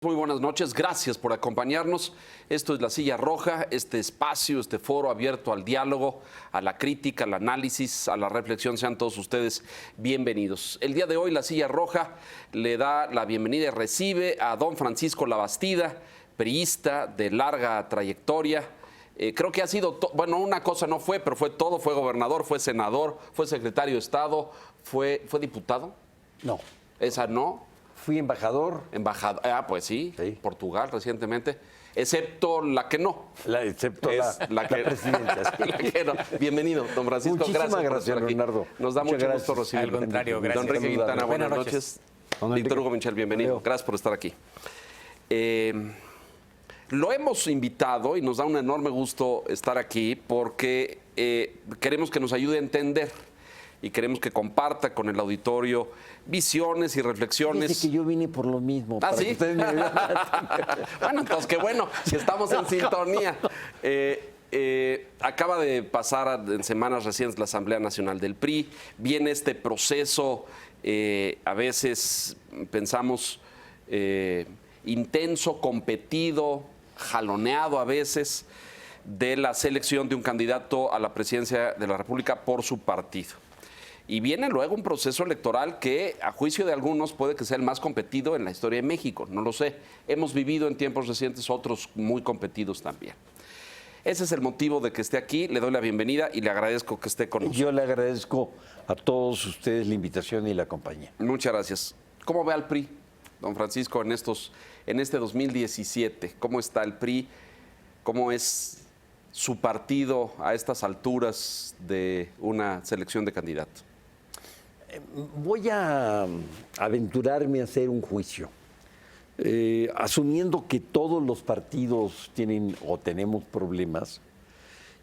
Muy buenas noches, gracias por acompañarnos. Esto es La Silla Roja, este espacio, este foro abierto al diálogo, a la crítica, al análisis, a la reflexión. Sean todos ustedes bienvenidos. El día de hoy La Silla Roja le da la bienvenida y recibe a don Francisco Labastida, priista de larga trayectoria. Creo que ha sido, bueno, una cosa no fue, pero fue todo. Fue gobernador, fue senador, fue secretario de Estado, fue diputado. No. Esa no. Fui embajador. Embajador, pues sí, Sí. Portugal recientemente, excepto la que no. Excepto Es la presidenta. Sí. La que no. Bienvenido, don Francisco. Muchísimas por gracias, estar aquí. Leonardo. Nos da Muchas mucho gracias. gusto recibirlo. Al contrario, gracias. Don Enrique Quintana, buenas Buenas noches. Don Víctor Enrique. Hugo Michel, bienvenido. Leo. Gracias por estar aquí. Lo hemos invitado y nos da un enorme gusto estar aquí porque queremos que nos ayude a entender y queremos que comparta con el auditorio visiones y reflexiones. Dice que yo vine por lo mismo. ¿Ah, para sí? que ustedes me vean. Bueno, entonces qué bueno, si estamos en sintonía. Acaba de pasar en semanas recientes la Asamblea Nacional del PRI. Viene este proceso, a veces pensamos intenso, competido, jaloneado a veces, de la selección de un candidato a la presidencia de la República por su partido. Y viene luego un proceso electoral que, a juicio de algunos, puede que sea el más competido en la historia de México. No lo sé. Hemos vivido en tiempos recientes otros muy competidos también. Ese es el motivo de que esté aquí. Le doy la bienvenida y le agradezco que esté con nosotros. Yo le agradezco a todos ustedes la invitación y la compañía. Muchas gracias. ¿Cómo ve al PRI, don Francisco, en este 2017? ¿Cómo está el PRI? ¿Cómo es su partido a estas alturas de una selección de candidatos? Voy a aventurarme a hacer un juicio. Asumiendo que todos los partidos tienen o tenemos problemas,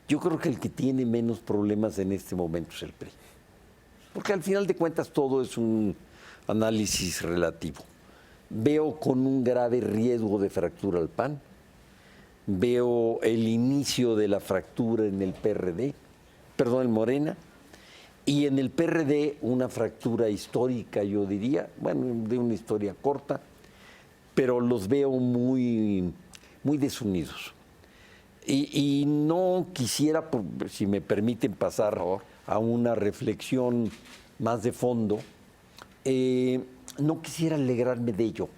yo creo que el que tiene menos problemas en este momento es el PRI. Porque al final de cuentas todo es un análisis relativo. Veo con un grave riesgo de fractura al PAN. Veo el inicio de la fractura en el PRD, perdón, en Morena. Y en el PRD una fractura histórica, yo diría, bueno, de una historia corta, pero los veo muy, muy desunidos. Y no quisiera, si me permiten pasar a una reflexión más de fondo, no quisiera alegrarme de ello,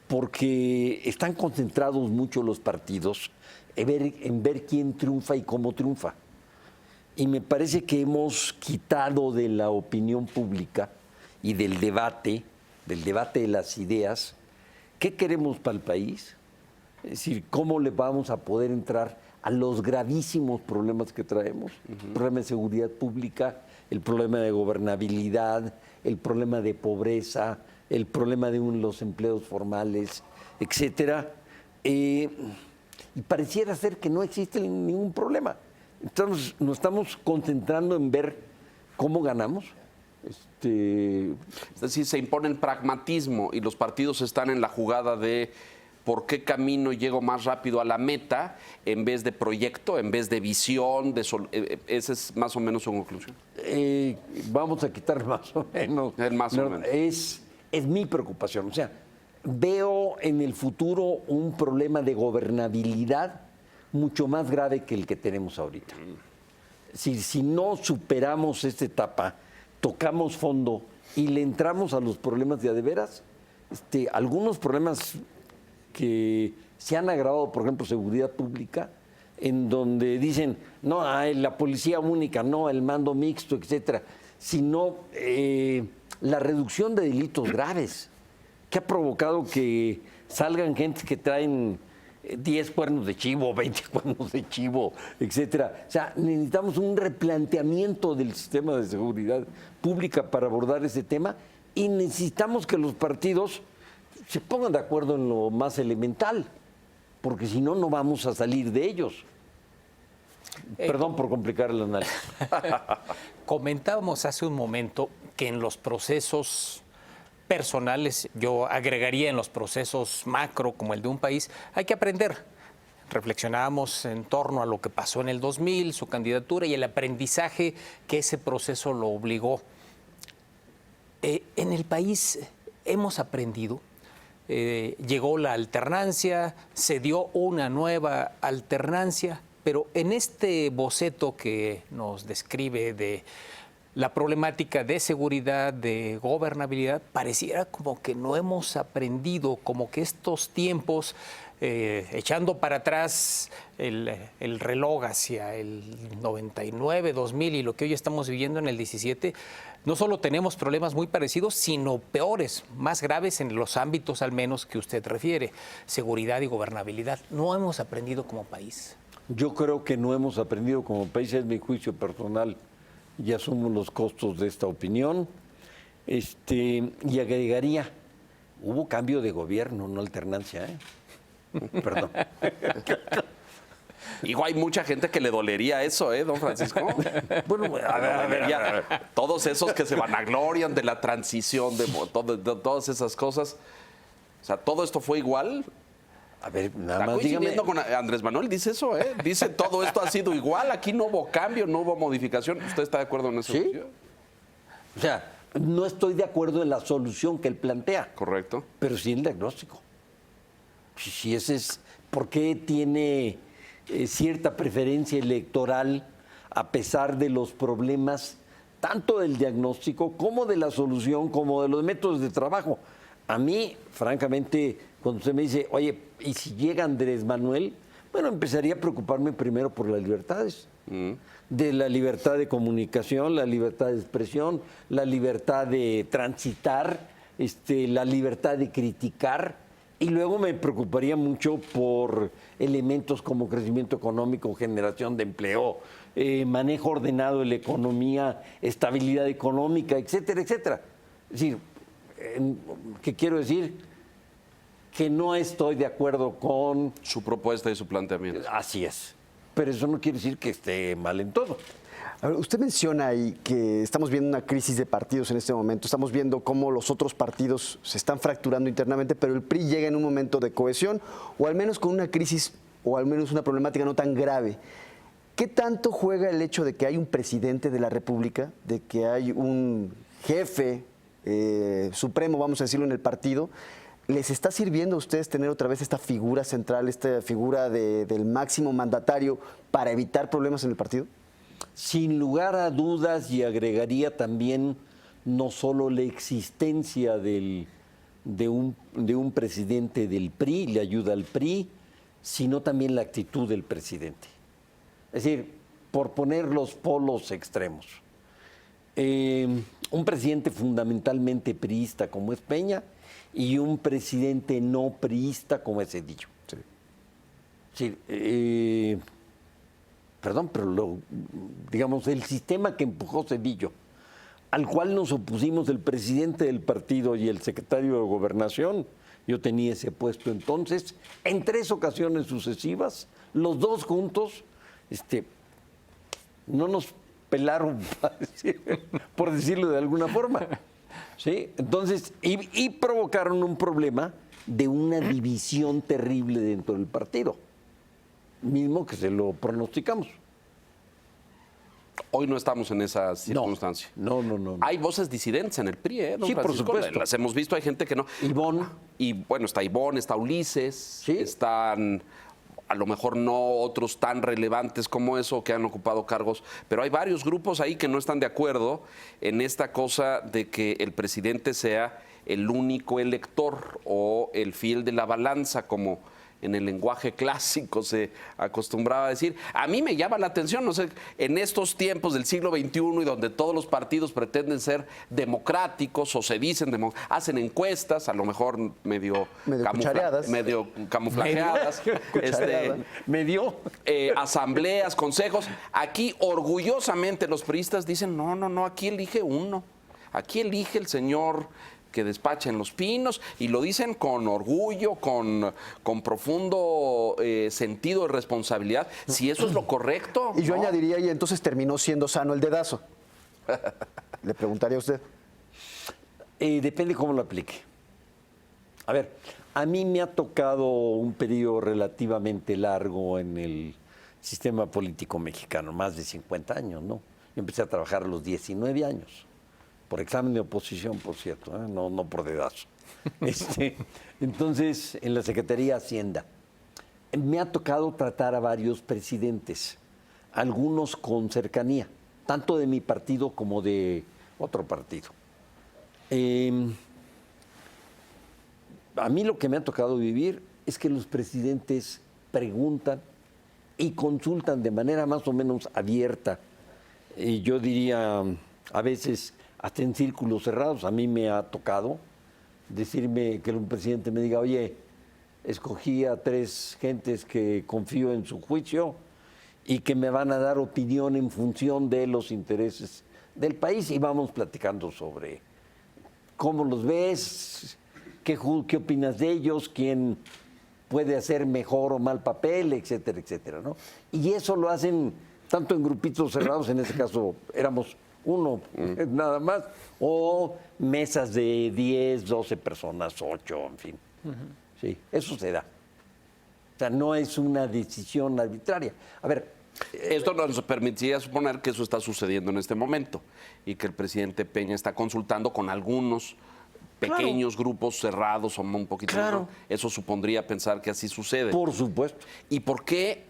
porque están concentrados mucho los partidos en ver quién triunfa y cómo triunfa. Y me parece que hemos quitado de la opinión pública y del debate de las ideas, ¿qué queremos para el país? Es decir, ¿cómo le vamos a poder entrar a los gravísimos problemas que traemos? El problema de seguridad pública, el problema de gobernabilidad, el problema de pobreza, el problema de los empleos formales, etcétera. Y pareciera ser que no existe ningún problema. Entonces, nos estamos concentrando en ver cómo ganamos. Es decir, se impone el pragmatismo y los partidos están en la jugada de por qué camino llego más rápido a la meta en vez de proyecto, en vez de visión. Esa es más o menos su conclusión. Vamos a quitar más o menos. Más o menos. Es mi preocupación. O sea, veo en el futuro un problema de gobernabilidad mucho más grave que el que tenemos ahorita. Si no superamos esta etapa, tocamos fondo y le entramos a los problemas de veras, algunos problemas que se han agravado, por ejemplo, seguridad pública, en donde dicen, no, la policía única, no, el mando mixto, etcétera, sino la reducción de delitos graves, que ha provocado que salgan gente que traen 10 cuernos de chivo, 20 cuernos de chivo, etcétera. O sea, necesitamos un replanteamiento del sistema de seguridad pública para abordar ese tema y necesitamos que los partidos se pongan de acuerdo en lo más elemental, porque si no, no vamos a salir de ellos. Perdón por complicar el análisis. Comentábamos hace un momento que en los procesos personales, yo agregaría en los procesos macro como el de un país, hay que aprender. Reflexionábamos en torno a lo que pasó en el 2000, su candidatura y el aprendizaje que ese proceso lo obligó. En el país hemos aprendido. llegó la alternancia, se dio una nueva alternancia, pero en este boceto que nos describe de la problemática de seguridad, de gobernabilidad, pareciera como que no hemos aprendido, como que estos tiempos, echando para atrás el reloj hacia el 99, 2000 y lo que hoy estamos viviendo en el 17, no solo tenemos problemas muy parecidos, sino peores, más graves en los ámbitos al menos que usted refiere, seguridad y gobernabilidad. No hemos aprendido como país. Yo creo que no hemos aprendido como país, es mi juicio personal, y asumo los costos de esta opinión. Y agregaría, hubo cambio de gobierno, no alternancia, ¿eh? Perdón. Igual hay mucha gente que le dolería eso, ¿eh, don Francisco? Bueno, a ver, Ya, todos esos que se vanaglorian de la transición, de todas esas cosas. O sea, ¿todo esto fue igual? a ver, nada Está más dígame. coincidiendo con Andrés Manuel, dice eso, ¿eh? Dice, todo esto ha sido igual, aquí no hubo cambio, no hubo modificación. ¿Usted está de acuerdo en eso? ¿Sí? O sea, no estoy de acuerdo en la solución que él plantea, Correcto. pero sí en el diagnóstico. Si ese es, ¿por qué tiene cierta preferencia electoral a pesar de los problemas, tanto del diagnóstico como de la solución, como de los métodos de trabajo? A mí, francamente, cuando usted me dice, oye, ¿y si llega Andrés Manuel? Bueno, empezaría a preocuparme primero por las libertades. De la libertad de comunicación, la libertad de expresión, la libertad de transitar, la libertad de criticar. Y luego me preocuparía mucho por elementos como crecimiento económico, generación de empleo, manejo ordenado de la economía, estabilidad económica, etcétera, etcétera. Es decir, ¿qué quiero decir? Que no estoy de acuerdo con... Su propuesta y su planteamiento. Así es. Pero eso no quiere decir que esté mal en todo. A ver, usted menciona ahí que estamos viendo una crisis de partidos en este momento. Estamos viendo cómo los otros partidos se están fracturando internamente, pero el PRI llega en un momento de cohesión, o al menos con una crisis, o al menos una problemática no tan grave. ¿Qué tanto juega el hecho de que hay un presidente de la República, de que hay un jefe supremo, vamos a decirlo, en el partido? ¿Les está sirviendo a ustedes tener otra vez esta figura central, esta figura del máximo mandatario para evitar problemas en el partido? Sin lugar a dudas, y agregaría también no solo la existencia de un presidente del PRI, le ayuda al PRI, sino también la actitud del presidente. Es decir, por poner los polos extremos. Un presidente fundamentalmente priista como es Peña y un presidente no priista como es Zedillo. Sí. Perdón, pero digamos, el sistema que empujó Zedillo, al cual nos opusimos el presidente del partido y el secretario de Gobernación, yo tenía ese puesto entonces, en 3 ocasiones sucesivas, los dos juntos, no nos pelaron, por decirlo de alguna forma. ¿Sí? Entonces, y provocaron un problema de una división terrible dentro del partido. Mismo que se lo pronosticamos. Hoy no estamos en esa circunstancia. No. Hay voces disidentes en el PRI, ¿eh, don Sí, por Francisco? supuesto. Las hemos visto, hay gente que no. Ivonne. Y bueno, está Ivonne, está Ulises, Sí. están a lo mejor no otros tan relevantes como eso, que han ocupado cargos, pero hay varios grupos ahí que no están de acuerdo en esta cosa de que el presidente sea el único elector o el fiel de la balanza, como en el lenguaje clásico se acostumbraba a decir. A mí me llama la atención, no sé, en estos tiempos del siglo XXI y donde todos los partidos pretenden ser democráticos o se dicen, hacen encuestas, a lo mejor medio cuchareadas. medio camuflajeadas, medio. asambleas, consejos. Aquí orgullosamente los priistas dicen, no, aquí elige uno, aquí elige el señor que despacha en Los Pinos, y lo dicen con orgullo, con profundo sentido de responsabilidad, si eso es lo correcto. Y yo ¿no? añadiría, y entonces terminó siendo sano el dedazo. Le preguntaría a usted. Depende cómo lo aplique. A ver, a mí me ha tocado un periodo relativamente largo en el sistema político mexicano, más de 50 años, ¿no? Yo empecé a trabajar a los 19 años. por examen de oposición, por cierto, no por dedazo. Entonces, en la Secretaría de Hacienda, me ha tocado tratar a varios presidentes, algunos con cercanía, tanto de mi partido como de otro partido. A mí lo que me ha tocado vivir es que los presidentes preguntan y consultan de manera más o menos abierta, y yo diría a veces hasta en círculos cerrados. A mí me ha tocado decirme que un presidente me diga, oye, escogí a 3 gentes que confío en su juicio y que me van a dar opinión en función de los intereses del país, y vamos platicando sobre cómo los ves, qué opinas de ellos, quién puede hacer mejor o mal papel, etcétera, etcétera, ¿no? Y eso lo hacen tanto en grupitos cerrados, en este caso éramos uno nada más, o mesas de 10, 12 personas, 8, en fin. Sí, eso se da. O sea, no es una decisión arbitraria. A ver, esto nos permitiría suponer que eso está sucediendo en este momento y que el presidente Peña está consultando con algunos pequeños grupos cerrados o un poquito más. Eso supondría pensar que así sucede. Por supuesto. ¿Y por qué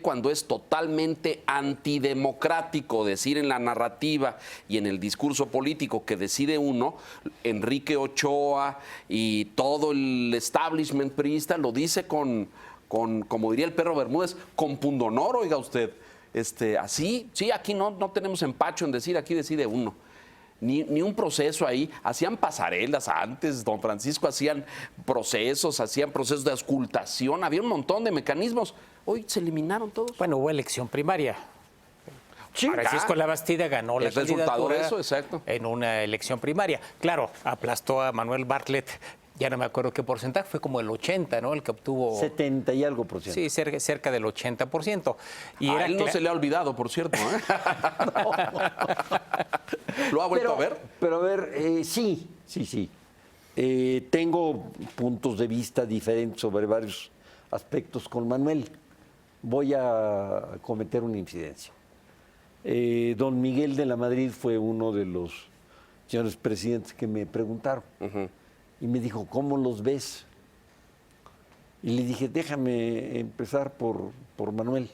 cuando es totalmente antidemocrático decir en la narrativa y en el discurso político que decide uno, Enrique Ochoa y todo el establishment priista lo dice con como diría el perro Bermúdez, con pundonor, oiga usted? Así, sí, aquí no tenemos empacho en decir, aquí decide uno. Ni un proceso ahí. Hacían pasarelas antes, don Francisco, hacían procesos de auscultación, había un montón de mecanismos. Hoy se eliminaron todos. Bueno, hubo elección primaria. Sí, Francisco Labastida ganó la candidatura eso, exacto, en una elección primaria. Claro, aplastó a Manuel Bartlett, ya no me acuerdo qué porcentaje, fue como el 80, ¿no? El que obtuvo... 70 y algo por ciento. Sí, cerca del 80%. Y a él no se le ha olvidado, por cierto. ¿Lo ha vuelto a ver? Pero a ver, sí. Tengo puntos de vista diferentes sobre varios aspectos con Manuel. Voy a cometer una incidencia. Don Miguel de la Madrid fue uno de los señores presidentes que me preguntaron. Y me dijo, ¿cómo los ves? Y le dije, déjame empezar por Manuel.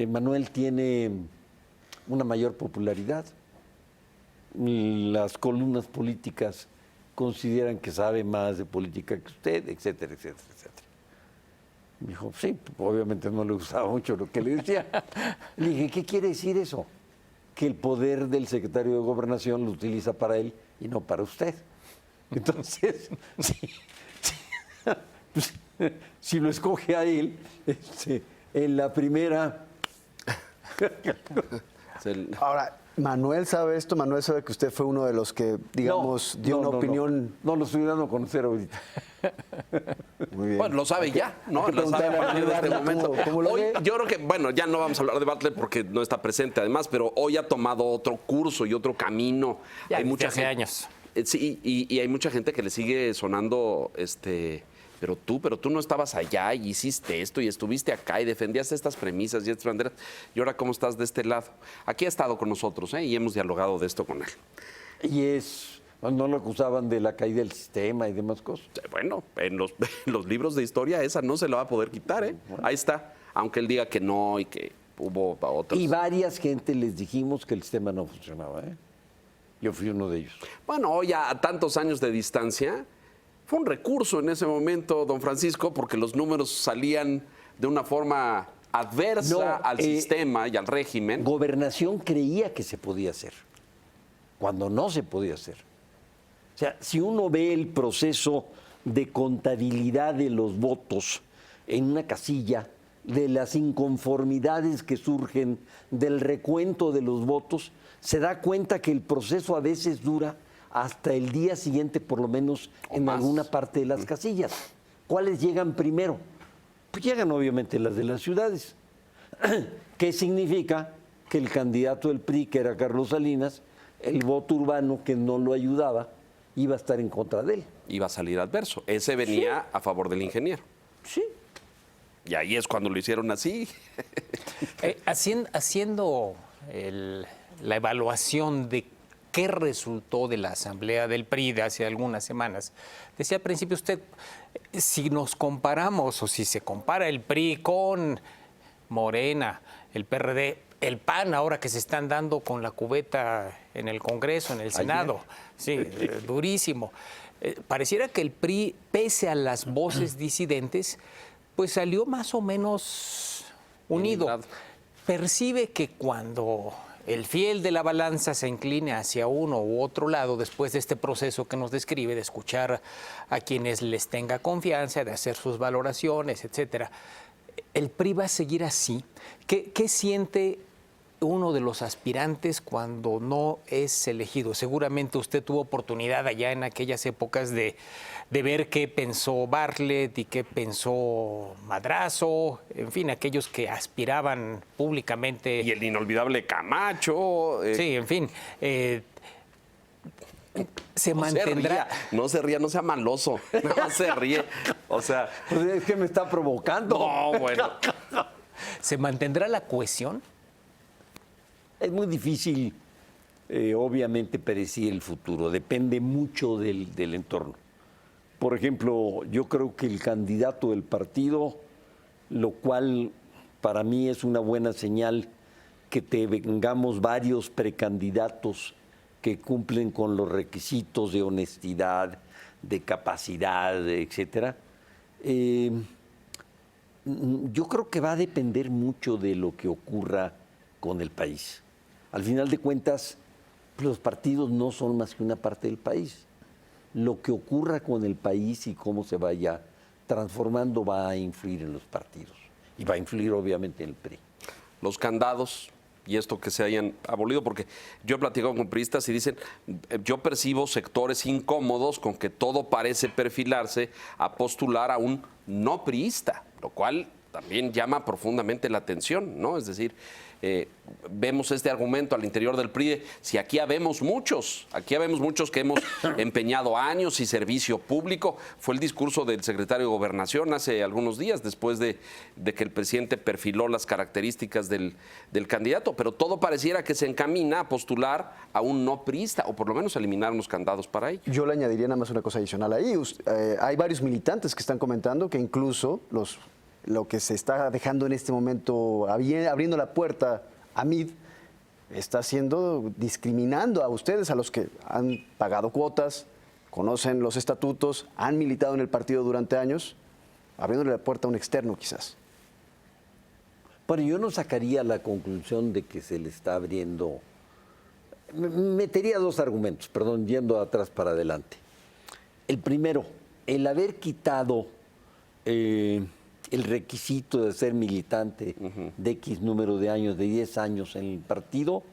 Manuel tiene una mayor popularidad. Las columnas políticas consideran que sabe más de política que usted, etcétera, etcétera, etcétera. Me dijo, sí, obviamente no le gustaba mucho lo que le decía. Le dije, ¿qué quiere decir eso? Que el poder del secretario de Gobernación lo utiliza para él y no para usted. Entonces, si lo escoge a él, en la primera... Ahora, Manuel sabe esto, Manuel sabe que usted fue uno de los que, digamos, dio una opinión... No, lo estoy dando a conocer ahorita. Muy bien. Bueno, lo sabe ya, ¿no? Lo sabe a partir de este momento. Hoy, yo creo que, bueno, ya no vamos a hablar de Bartlett porque no está presente además, pero hoy ha tomado otro curso y otro camino. Ya, hay mucha hace años. Sí, y hay mucha gente que le sigue sonando, pero tú no estabas allá y hiciste esto y estuviste acá y defendías estas premisas y estas banderas, y ahora cómo estás de este lado. Aquí ha estado con nosotros, y hemos dialogado de esto con él. Y no lo acusaban de la caída del sistema y demás cosas. Bueno, en los libros de historia esa no se la va a poder quitar, Bueno. Ahí está, aunque él diga que no y que hubo otros. Y varias gente les dijimos que el sistema no funcionaba, Yo fui uno de ellos. Bueno, hoy a tantos años de distancia, fue un recurso en ese momento, don Francisco, porque los números salían de una forma adversa al sistema y al régimen. Gobernación creía que se podía hacer, cuando no se podía hacer. O sea, si uno ve el proceso de contabilidad de los votos en una casilla, de las inconformidades que surgen del recuento de los votos, se da cuenta que el proceso a veces dura hasta el día siguiente, por lo menos en alguna parte de las casillas. ¿Cuáles llegan primero? Pues llegan obviamente las de las ciudades. ¿Qué significa? Que el candidato del PRI, que era Carlos Salinas, el voto urbano que no lo ayudaba, iba a estar en contra de él. Iba a salir adverso. Ese venía a favor del ingeniero. Sí. Y ahí es cuando lo hicieron así. Haciendo la evaluación de qué resultó de la asamblea del PRI de hace algunas semanas. Decía al principio usted, si nos comparamos o si se compara el PRI con Morena, el PRD, el PAN ahora que se están dando con la cubeta en el Congreso, en el Senado, sí, durísimo. Pareciera que el PRI, pese a las voces disidentes, pues salió más o menos unido. Percibe que cuando el fiel de la balanza se incline hacia uno u otro lado, después de este proceso que nos describe, de escuchar a quienes les tenga confianza, de hacer sus valoraciones, etcétera, ¿el PRI va a seguir así? ¿Qué siente uno de los aspirantes cuando no es elegido? Seguramente usted tuvo oportunidad allá en aquellas épocas de ver qué pensó Bartlett y qué pensó Madrazo, en fin, aquellos que aspiraban públicamente. Y el inolvidable Camacho. Sí, en fin. Se mantendrá. No se ría, no sea maloso. No se ríe. O sea. Pues es que me está provocando. No, bueno. ¿Se mantendrá la cohesión? Es muy difícil, obviamente, predecir el futuro. Depende mucho del entorno. Por ejemplo, yo creo que el candidato del partido, lo cual para mí es una buena señal que tengamos varios precandidatos que cumplen con los requisitos de honestidad, de capacidad, etcétera. Yo creo que va a depender mucho de lo que ocurra con el país. Al final de cuentas, los partidos no son más que una parte del país. Lo que ocurra con el país y cómo se vaya transformando va a influir en los partidos. Y va a influir, obviamente, en el PRI. Los candados y esto que se hayan abolido, porque yo he platicado con priistas y dicen, yo percibo sectores incómodos con que todo parece perfilarse a postular a un no priista, lo cual también llama profundamente la atención, ¿no? Es decir, vemos este argumento al interior del PRI, si aquí habemos muchos que hemos empeñado años y servicio público. Fue el discurso del secretario de Gobernación hace algunos días, después de que el presidente perfiló las características del candidato, pero todo pareciera que se encamina a postular a un no priista, o por lo menos a eliminar unos candados para ello. Yo le añadiría nada más una cosa adicional ahí. Hay varios militantes que están comentando que incluso lo que se está dejando en este momento, abriendo la puerta a MID, está discriminando a ustedes, a los que han pagado cuotas, conocen los estatutos, han militado en el partido durante años, abriéndole la puerta a un externo quizás. Bueno, yo no sacaría la conclusión de que se le está abriendo. Metería dos argumentos, perdón, yendo atrás para adelante. El primero, el haber quitado el requisito de ser militante de X número de años, de 10 años en el partido,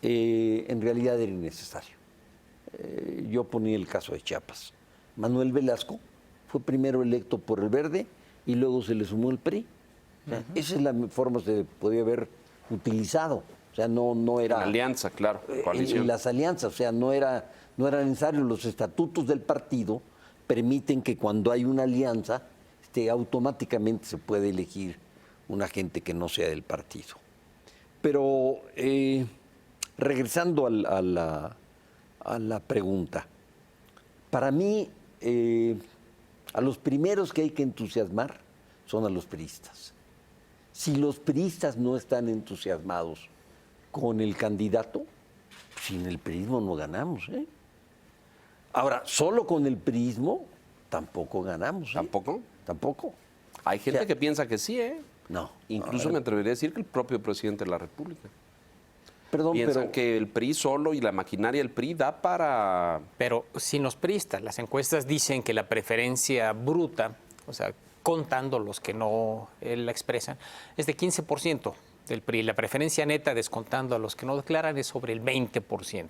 en realidad era innecesario. Yo ponía el caso de Chiapas. Manuel Velasco fue primero electo por el Verde y luego se le sumó el PRI. O sea, esa es la forma que se podía haber utilizado. O sea, no era... Una alianza, claro, coalición. Las alianzas, o sea, no era necesario. Los estatutos del partido permiten que cuando hay una alianza, automáticamente se puede elegir una gente que no sea del partido. Pero regresando a la pregunta, para mí a los primeros que hay que entusiasmar son a los priistas. Si los priistas no están entusiasmados con el candidato, sin el priismo no ganamos. Ahora, solo con el priismo tampoco ganamos. ¿Tampoco? Tampoco. Hay gente que piensa que sí, ¿eh? No. Incluso me atrevería a decir que el propio presidente de la República. Perdón, Piensan que el PRI solo y la maquinaria del PRI da para... Pero sin los priistas, las encuestas dicen que la preferencia bruta, o sea, contando los que no la expresan, es de 15% del PRI. La preferencia neta, descontando a los que no declaran, es sobre el 20%.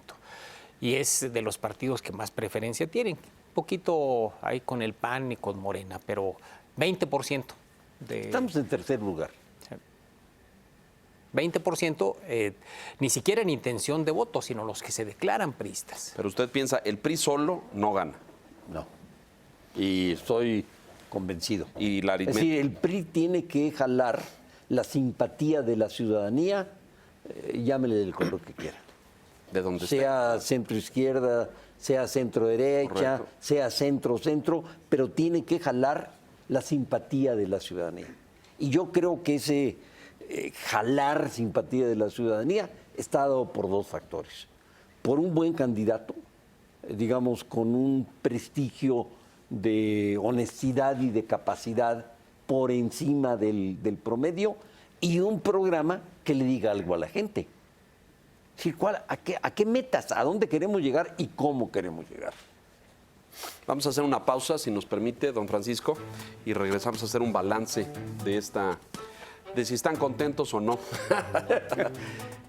Y es de los partidos que más preferencia tienen. Un poquito ahí con el PAN y con Morena, pero 20%. Estamos en tercer lugar. 20%, ni siquiera en intención de voto, sino los que se declaran priistas. Pero usted piensa, el PRI solo no gana. No. Y estoy convencido. Y la Es decir, el PRI tiene que jalar la simpatía de la ciudadanía, llámele del color que quiera. De donde esté. sea centro izquierda, sea centro derecha, Correcto. sea centro centro, pero tiene que jalar la simpatía de la ciudadanía. Y yo creo que ese jalar simpatía de la ciudadanía está dado por dos factores. Por un buen candidato, digamos, con un prestigio de honestidad y de capacidad por encima del promedio, y un programa que le diga algo a la gente. Es decir, ¿a qué metas? ¿A dónde queremos llegar y cómo queremos llegar? Vamos a hacer una pausa, si nos permite, don Francisco, y regresamos a hacer un balance de si están contentos o no.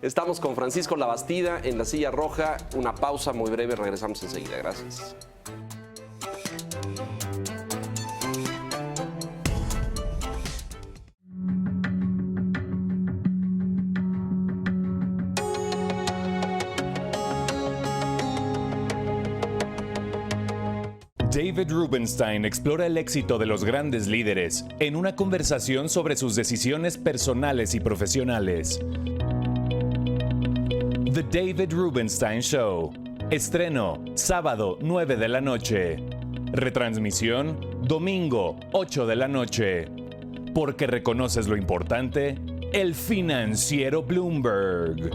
Estamos con Francisco Labastida en la Silla Roja. Una pausa muy breve, regresamos enseguida. Gracias. David Rubenstein explora el éxito de los grandes líderes en una conversación sobre sus decisiones personales y profesionales. The David Rubenstein Show. Estreno, sábado, 9 de la noche. Retransmisión, domingo, 8 de la noche. Porque reconoces lo importante, el financiero Bloomberg.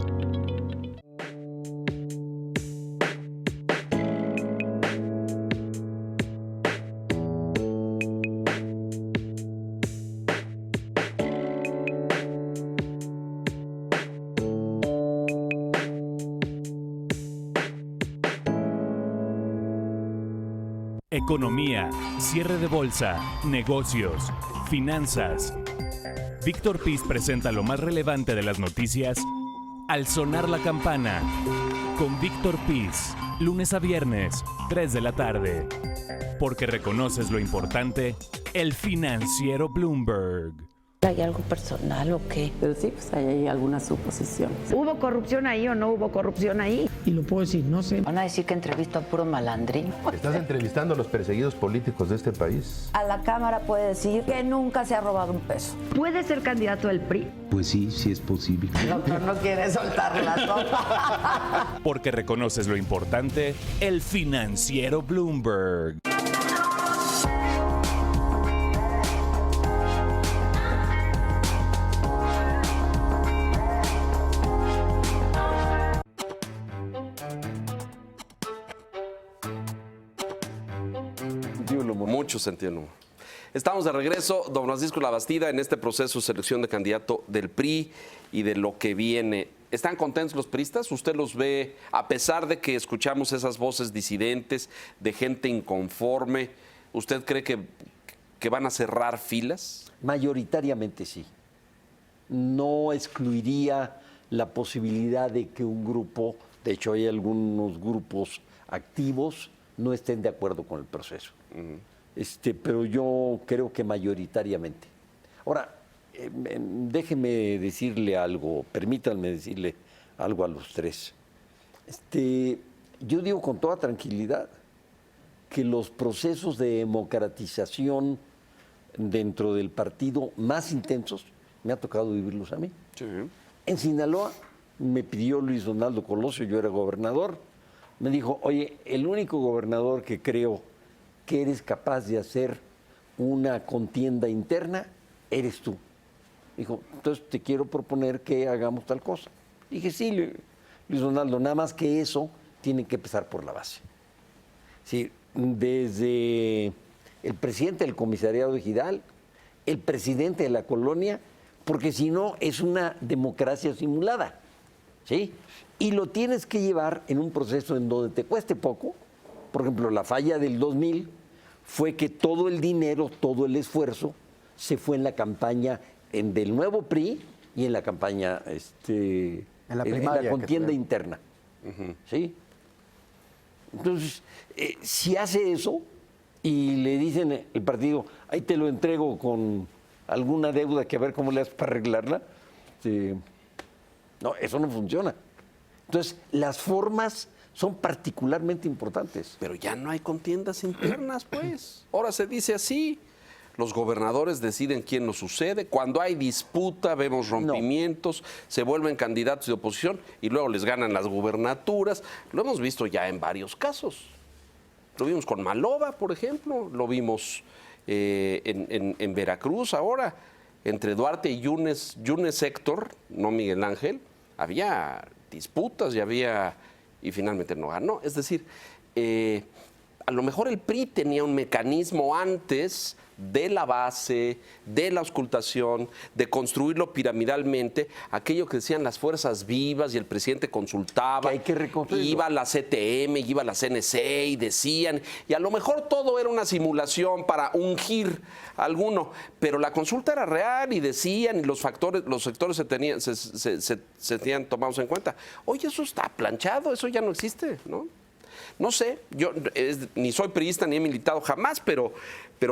Economía, cierre de bolsa, negocios, finanzas. Víctor Piz presenta lo más relevante de las noticias al sonar la campana. Con Víctor Piz, lunes a viernes, 3 de la tarde. Porque reconoces lo importante, el financiero Bloomberg. ¿Hay algo personal o qué? Pero sí, pues hay algunas suposiciones. ¿Hubo corrupción ahí o no hubo corrupción ahí? Y lo puedo decir, no sé. ¿Van a decir que entrevistó a puro malandrín? ¿Estás entrevistando a los perseguidos políticos de este país? A la Cámara puede decir que nunca se ha robado un peso. ¿Puede ser candidato del PRI? Pues sí, sí es posible. Doctor, no quiere soltar la sopa. Porque reconoces lo importante, el financiero Bloomberg. Mucho sentido del humor. Estamos de regreso, don Francisco Labastida, en este proceso de selección de candidato del PRI y de lo que viene. ¿Están contentos los priistas? ¿Usted los ve, a pesar de que escuchamos esas voces disidentes, de gente inconforme, usted cree que van a cerrar filas? Mayoritariamente sí. No excluiría la posibilidad de que un grupo, de hecho hay algunos grupos activos, no estén de acuerdo con el proceso. Pero yo creo que mayoritariamente. Ahora, déjeme decirle algo, permítanme decirle algo a los tres. Yo digo con toda tranquilidad que los procesos de democratización dentro del partido más intensos me ha tocado vivirlos a mí. Sí. En Sinaloa me pidió Luis Donaldo Colosio, yo era gobernador, me dijo, oye, el único gobernador que creo que eres capaz de hacer una contienda interna, eres tú. Dijo, entonces te quiero proponer que hagamos tal cosa. Dije, sí, Luis Donaldo, nada más que eso tiene que empezar por la base. Sí, desde el presidente del comisariado ejidal, el presidente de la colonia, porque si no es una democracia simulada, ¿sí? Y lo tienes que llevar en un proceso en donde te cueste poco. Por ejemplo, la falla del 2000 fue que todo el dinero, todo el esfuerzo se fue en la campaña del nuevo PRI y en la campaña, en la contienda interna. ¿Sí? Entonces, si hace eso y le dicen el partido, ahí te lo entrego con alguna deuda que a ver cómo le haces para arreglarla, no, eso no funciona. Entonces, las formas son particularmente importantes. Pero ya no hay contiendas internas, pues. Ahora se dice así. los gobernadores deciden quién lo sucede. Cuando hay disputa, vemos rompimientos, se vuelven candidatos de oposición y luego les ganan las gubernaturas. Lo hemos visto ya en varios casos. Lo vimos con Maloba, por ejemplo, lo vimos en Veracruz ahora. Entre Duarte y Yunes Héctor, no Miguel Ángel, había disputas y finalmente no ganó. Es decir, a lo mejor el PRI tenía un mecanismo antes de la base, de la auscultación, de construirlo piramidalmente, aquello que decían las fuerzas vivas y el presidente consultaba. Que hay que reconstruirlo. Iba la CTM, iba la CNC y decían, y a lo mejor todo era una simulación para ungir a alguno, pero la consulta era real y decían, y los sectores se tenían tomados en cuenta. Oye, eso está planchado, eso ya no existe, ¿no? No sé, yo ni soy priista ni he militado jamás, pero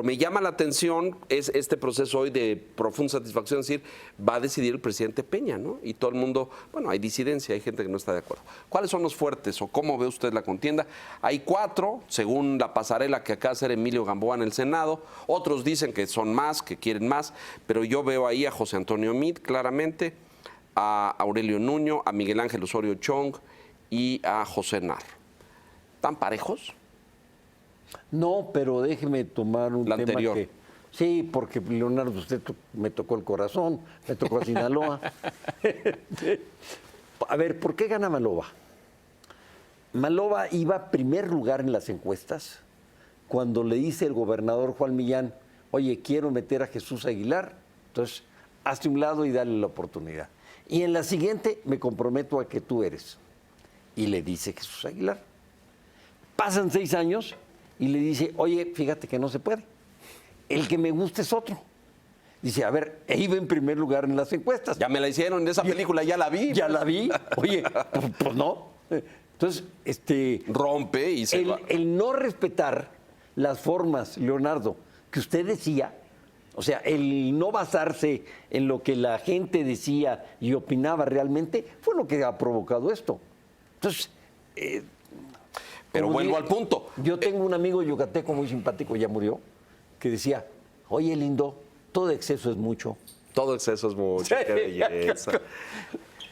me llama la atención este proceso hoy de profunda satisfacción, es decir, va a decidir el presidente Peña, ¿no? Y todo el mundo, bueno, hay disidencia, hay gente que no está de acuerdo. ¿Cuáles son los fuertes o cómo ve usted la contienda? Hay 4, según la pasarela que acaba de hacer Emilio Gamboa en el Senado. Otros dicen que son más, que quieren más, pero yo veo ahí a José Antonio Meade claramente, a Aurelio Nuño, a Miguel Ángel Osorio Chong y a José Narro. ¿Tan parejos? No, pero déjeme tomar un La tema anterior. que... Sí, porque Leonardo, usted me tocó el corazón, me tocó a Sinaloa. A ver, ¿por qué gana Maloba? Maloba iba primer lugar en las encuestas cuando le dice el gobernador Juan Millán, oye, quiero meter a Jesús Aguilar, entonces hazte un lado y dale la oportunidad. Y en la siguiente me comprometo a que tú eres. Y le dice Jesús Aguilar. Pasan 6 años y le dice, oye, fíjate que no se puede. El que me gusta es otro. Dice, a ver, iba en primer lugar en las encuestas. Ya me la hicieron en esa película, ya la vi. Ya la vi. Oye, pues no. Entonces, rompe y se va. El no respetar las formas, Leonardo, que usted decía, o sea, el no basarse en lo que la gente decía y opinaba realmente, fue lo que ha provocado esto. Entonces, pero vuelvo al punto. Yo tengo un amigo yucateco muy simpático, ya murió, que decía, oye, lindo, todo exceso es mucho. Todo exceso es mucho, qué belleza.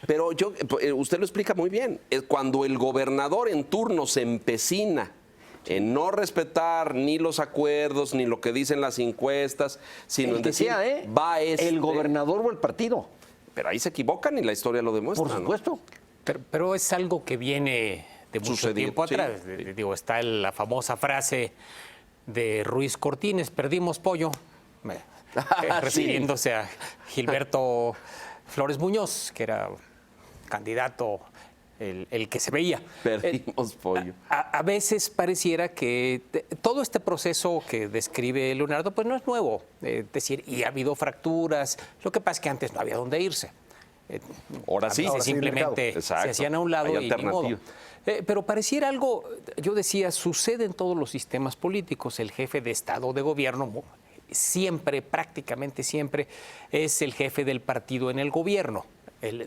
Pero usted lo explica muy bien. Es cuando el gobernador en turno se empecina en no respetar ni los acuerdos, ni lo que dicen las encuestas, sino en decir, va el gobernador o el partido. Pero ahí se equivocan y la historia lo demuestra. Por supuesto. ¿No? Pero es algo que viene de mucho tiempo atrás. Sí. Digo, está la famosa frase de Ruiz Cortines, perdimos pollo, refiriéndose a Gilberto Flores Muñoz, que era candidato, el que se veía. Perdimos pollo. A veces pareciera que todo este proceso que describe Leonardo, pues no es nuevo. Es decir, y ha habido fracturas, lo que pasa es que antes no había dónde irse. Ahora sí. Simplemente se hacían a un lado y ni modo. Pero pareciera algo, yo decía, sucede en todos los sistemas políticos. El jefe de Estado o de gobierno siempre, prácticamente siempre, es el jefe del partido en el gobierno.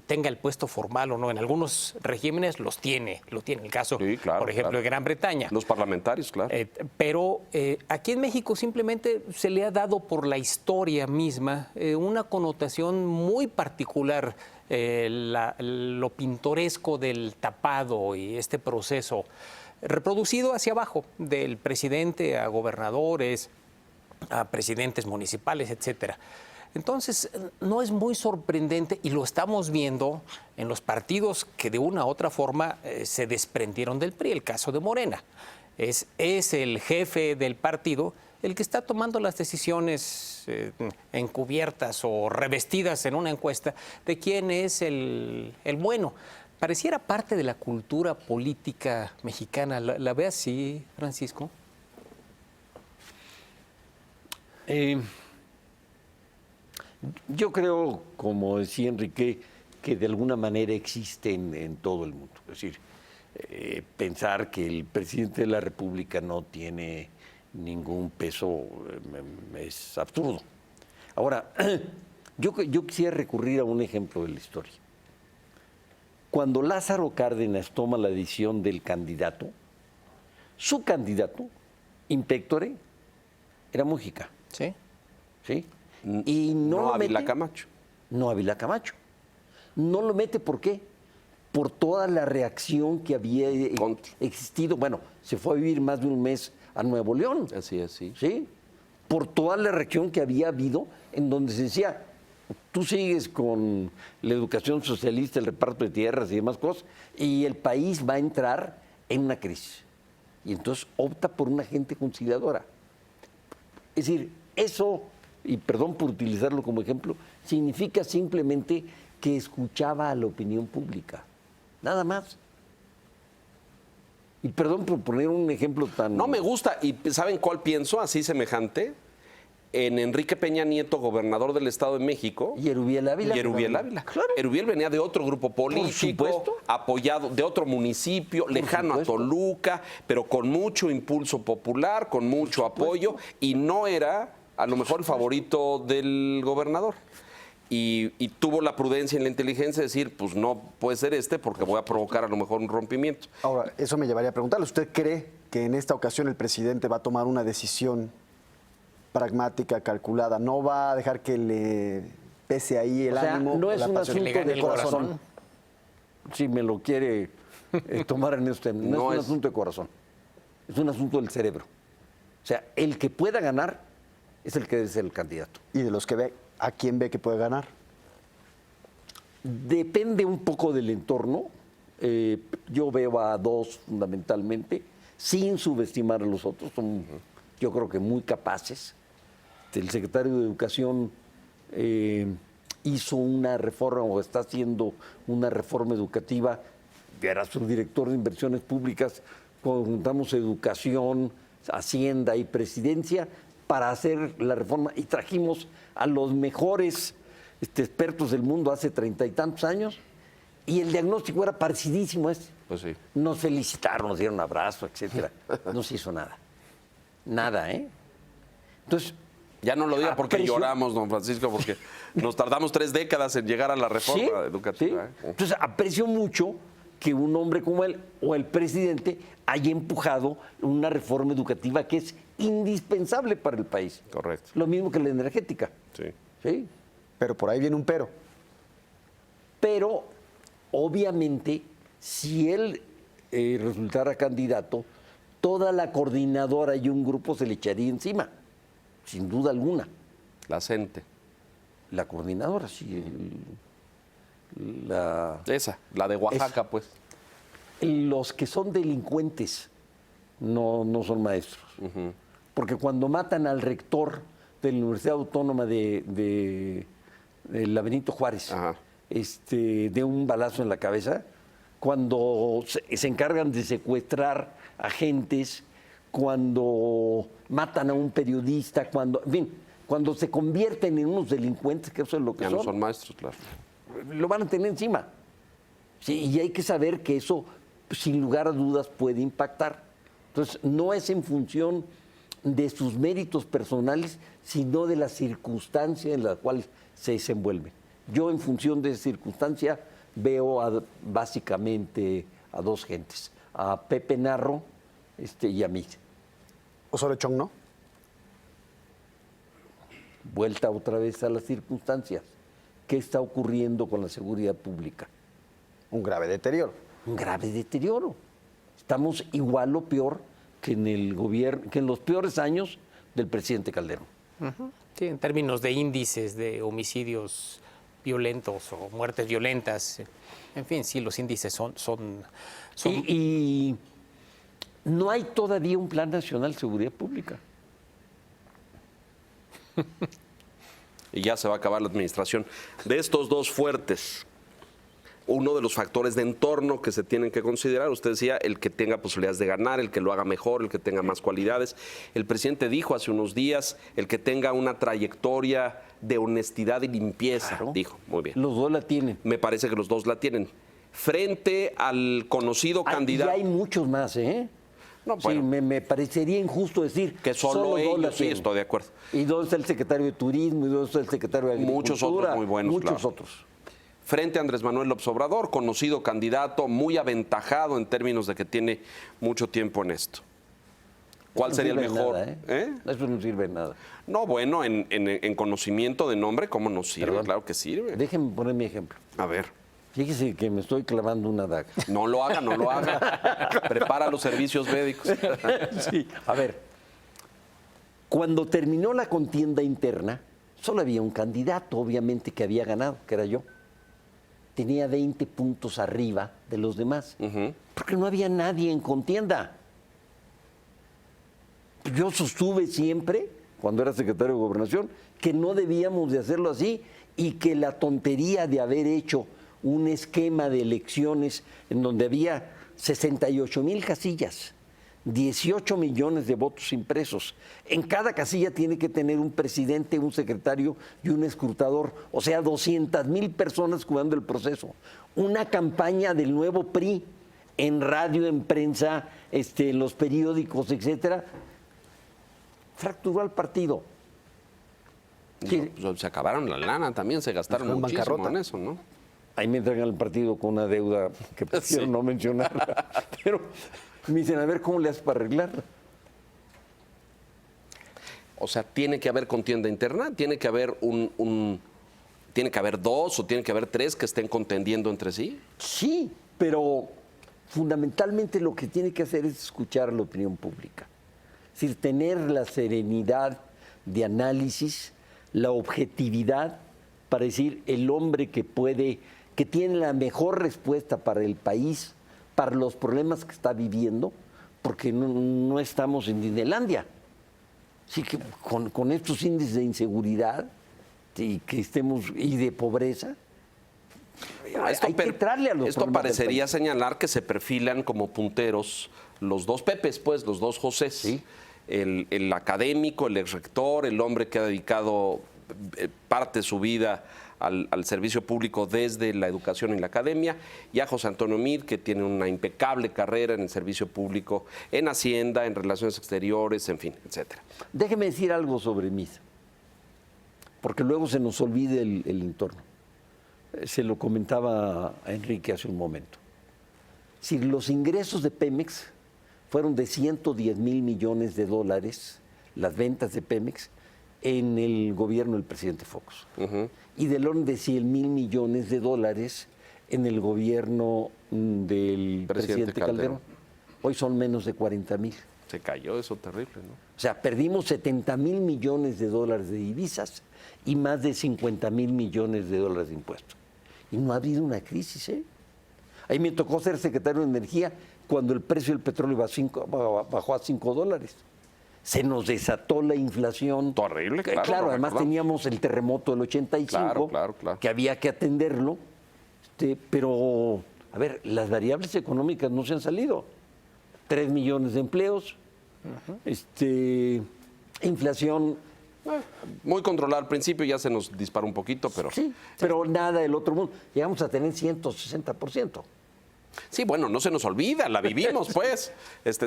Tenga el puesto formal o no. En algunos regímenes lo tiene el caso, sí, claro, por ejemplo, de Gran Bretaña. Los parlamentarios, claro. Pero aquí en México simplemente se le ha dado por la historia misma una connotación muy particular, lo pintoresco del tapado y este proceso reproducido hacia abajo, del presidente a gobernadores, a presidentes municipales, etcétera. Entonces, no es muy sorprendente y lo estamos viendo en los partidos que de una u otra forma se desprendieron del PRI, el caso de Morena. Es el jefe del partido el que está tomando las decisiones encubiertas o revestidas en una encuesta de quién es el bueno. Pareciera parte de la cultura política mexicana. ¿La ve así, Francisco? Yo creo, como decía Enrique, que de alguna manera existen en todo el mundo. Es decir, pensar que el presidente de la República no tiene ningún peso es absurdo. Ahora, yo quisiera recurrir a un ejemplo de la historia. Cuando Lázaro Cárdenas toma la decisión del candidato, su candidato, in pectore, era Mújica. Sí. ¿sí? Y no lo Ávila mete. Camacho. No Ávila Camacho. No lo mete, ¿por qué? Por toda la reacción que había existido. Bueno, se fue a vivir más de un mes a Nuevo León. Así es, sí. ¿Sí? Por toda la reacción que había habido, en donde se decía, tú sigues con la educación socialista, el reparto de tierras y demás cosas, y el país va a entrar en una crisis. Y entonces opta por una gente conciliadora. Es decir, eso, y perdón por utilizarlo como ejemplo, significa simplemente que escuchaba a la opinión pública. Nada más. Y perdón por poner un ejemplo tan... No me gusta. ¿Y saben cuál pienso así semejante? En Enrique Peña Nieto, gobernador del Estado de México. Y Erubiel Ávila. Y Erubiel Ávila. Claro. Erubiel venía de otro grupo político, supuesto. apoyado de otro municipio, lejano supuesto. a Toluca, pero con mucho impulso popular, con mucho apoyo, y no era a lo mejor el favorito del gobernador. Y tuvo la prudencia y la inteligencia de decir, pues no puede ser porque voy a provocar a lo mejor un rompimiento. Ahora, eso me llevaría a preguntarle, ¿usted cree que en esta ocasión el presidente va a tomar una decisión pragmática, calculada? ¿No va a dejar que le pese ahí el ánimo? No es la un pasión? asunto de corazón. Si me lo quiere tomar en este, no es un asunto de corazón. Es un asunto del cerebro. O sea, el que pueda ganar es el que debe ser el candidato. ¿Y de los que ve, a quién ve que puede ganar? Depende un poco del entorno. Yo veo a dos fundamentalmente, sin subestimar a los otros. Son, yo creo que muy capaces. El secretario de Educación hizo una reforma o está haciendo una reforma educativa. Era su director de inversiones públicas. Juntamos educación, Hacienda y Presidencia para hacer la reforma y trajimos a los mejores expertos del mundo hace 30 y tantos años y el diagnóstico era parecidísimo a este. Pues sí. Nos felicitaron, nos dieron un abrazo, etcétera. No se hizo nada. Nada, ¿eh? Entonces, ya no lo diga porque aprecio... lloramos, don Francisco, porque nos tardamos 3 décadas en llegar a la reforma educativa. Sí. Entonces, aprecio mucho que un hombre como él o el presidente haya empujado una reforma educativa que es indispensable para el país. Correcto. Lo mismo que la energética. Sí. ¿Sí? Pero por ahí viene un pero. Pero, obviamente, si él resultara candidato, toda la coordinadora y un grupo se le echaría encima, sin duda alguna. La CENTE. La coordinadora, sí. La de Oaxaca, pues. Los que son delincuentes no son maestros. Porque cuando matan al rector de la Universidad Autónoma de la Benito Juárez, de un balazo en la cabeza, cuando se encargan de secuestrar agentes, cuando matan a un periodista, cuando se convierten en unos delincuentes, que eso es lo que ya son. no son maestros, claro. Lo van a tener encima. Sí, y hay que saber que eso, sin lugar a dudas, puede impactar. Entonces, no es en función de sus méritos personales, sino de la circunstancia en la cual se desenvuelve. Yo, en función de esa circunstancia, veo básicamente a dos gentes, a Pepe Narro y a mí. ¿Osorio Chong no? Vuelta otra vez a las circunstancias. ¿Qué está ocurriendo con la seguridad pública? Un grave deterioro. Un grave deterioro. Estamos igual o peor que en el gobierno, que en los peores años del presidente Calderón. Sí, en términos de índices de homicidios violentos o muertes violentas, en fin, sí, los índices son... Y no hay todavía un plan nacional de seguridad pública. Y ya se va a acabar la administración. De estos dos fuertes, uno de los factores de entorno que se tienen que considerar, usted decía, el que tenga posibilidades de ganar, el que lo haga mejor, el que tenga más cualidades. El presidente dijo hace unos días, el que tenga una trayectoria de honestidad y limpieza, claro. Dijo, muy bien. Los dos la tienen. Me parece que los dos la tienen. Frente al conocido candidato... Y hay muchos más, ¿eh? No, bueno, sí, me parecería injusto decir que solo ellos, sí, estoy de acuerdo. ¿Y dónde está el secretario de Turismo? ¿Y dónde está el secretario de Agricultura? Muchos otros muy buenos, Muchos claro. otros. Frente a Andrés Manuel López Obrador, conocido candidato, muy aventajado en términos de que tiene mucho tiempo en esto. ¿Cuál sería el mejor? Eso no sirve de nada. No, bueno, en conocimiento de nombre, ¿cómo no sirve? Perdón. Claro que sirve. Déjenme poner mi ejemplo. A ver. Fíjese que me estoy clavando una daga. No lo haga, no lo haga. Prepara los servicios médicos. Sí. A ver, cuando terminó la contienda interna, solo había un candidato, obviamente, que había ganado, que era yo. Tenía 20 puntos arriba de los demás, porque no había nadie en contienda. Yo sostuve siempre, cuando era secretario de Gobernación, que no debíamos de hacerlo así y que la tontería de haber hecho un esquema de elecciones en donde había 68,000 casillas, 18 millones de votos impresos. En cada casilla tiene que tener un presidente, un secretario y un escrutador, o sea, 200,000 personas cuidando el proceso. Una campaña del nuevo PRI en radio, en prensa, en los periódicos, etcétera, fracturó al partido. Sí. No, pues, se acabaron la lana también, se gastaron muchísimo bancarrota. en eso, ¿no? Ahí me entregan al partido con una deuda que prefiero no mencionarla. Pero me dicen, a ver, ¿cómo le haces para arreglarla? O sea, ¿tiene que haber contienda interna? ¿Tiene que haber tiene que haber dos o tiene que haber tres que estén contendiendo entre sí? Sí, pero fundamentalmente lo que tiene que hacer es escuchar a la opinión pública. Es decir, tener la serenidad de análisis, la objetividad para decir el hombre que tiene la mejor respuesta para el país, para los problemas que está viviendo, porque no estamos en Disneylandia. Así que con estos índices de inseguridad y de pobreza, hay que entrarle a los Esto problemas del parecería país. señalar que se perfilan como punteros los dos Pepes, pues, los dos Josés. Sí. El académico, el exrector, el hombre que ha dedicado parte de su vida al servicio público desde la educación y la academia, y a José Antonio Meade, que tiene una impecable carrera en el servicio público, en Hacienda, en Relaciones Exteriores, en fin, etcétera. Déjeme decir algo sobre Meade, porque luego se nos olvide el entorno. Se lo comentaba a Enrique hace un momento. Si los ingresos de Pemex fueron de 110,000 millones de dólares, las ventas de Pemex, en el gobierno del presidente Fox. Y del orden de 100,000 millones de dólares en el gobierno del presidente Calderón. Hoy son menos de 40,000. Se cayó eso terrible, ¿no? O sea, perdimos 70,000 millones de dólares de divisas y más de 50,000 millones de dólares de impuestos. Y no ha habido una crisis, ¿eh? Ahí me tocó ser secretario de Energía cuando el precio del petróleo bajó a $5. Se nos desató la inflación. Horrible, claro. Claro, lo además recordamos. teníamos el terremoto del 85, Claro. que había que atenderlo. Pero, a ver, las variables económicas no se han salido. 3 millones de empleos, inflación. Muy controlada al principio, ya se nos disparó un poquito, pero... Sí, pero nada del otro mundo. Llegamos a tener 160%. Sí, bueno, no se nos olvida, la vivimos, pues.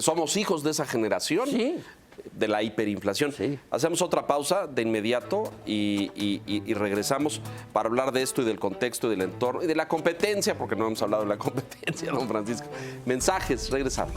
Somos hijos de esa generación, Sí. de la hiperinflación. Sí. Hacemos otra pausa de inmediato y regresamos para hablar de esto y del contexto y del entorno y de la competencia, porque no hemos hablado de la competencia, don Francisco. Mensajes, regresamos.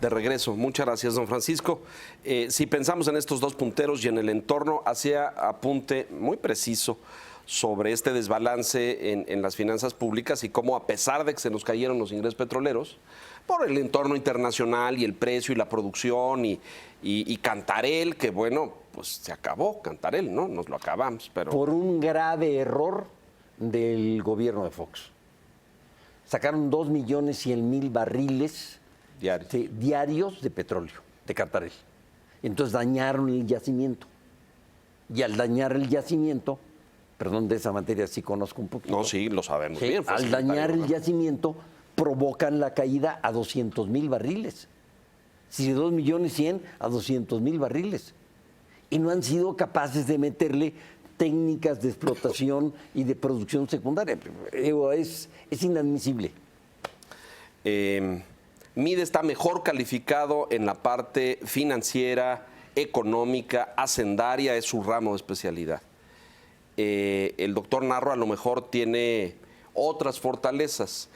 De regreso, muchas gracias, don Francisco. Si pensamos en estos dos punteros y en el entorno, hacía apunte muy preciso sobre este desbalance en las finanzas públicas y cómo, a pesar de que se nos cayeron los ingresos petroleros, por el entorno internacional y el precio y la producción y Cantarell, que bueno, pues se acabó Cantarell, ¿no? Nos lo acabamos, pero... Por un grave error del gobierno de Fox. Sacaron 2.100.000 barriles diarios de petróleo, de Cantarell. Entonces dañaron el yacimiento. Y al dañar el yacimiento, perdón, de esa materia sí conozco un poquito. No, sí, lo sabemos Sí, bien. al dañar el yacimiento, provocan la caída a 200.000 barriles. Si de 2.100.000 a 200.000 barriles. Y no han sido capaces de meterle técnicas de explotación y de producción secundaria. Es inadmisible. MIDE está mejor calificado en la parte financiera, económica, hacendaria, es su ramo de especialidad. El doctor Narro a lo mejor tiene otras fortalezas.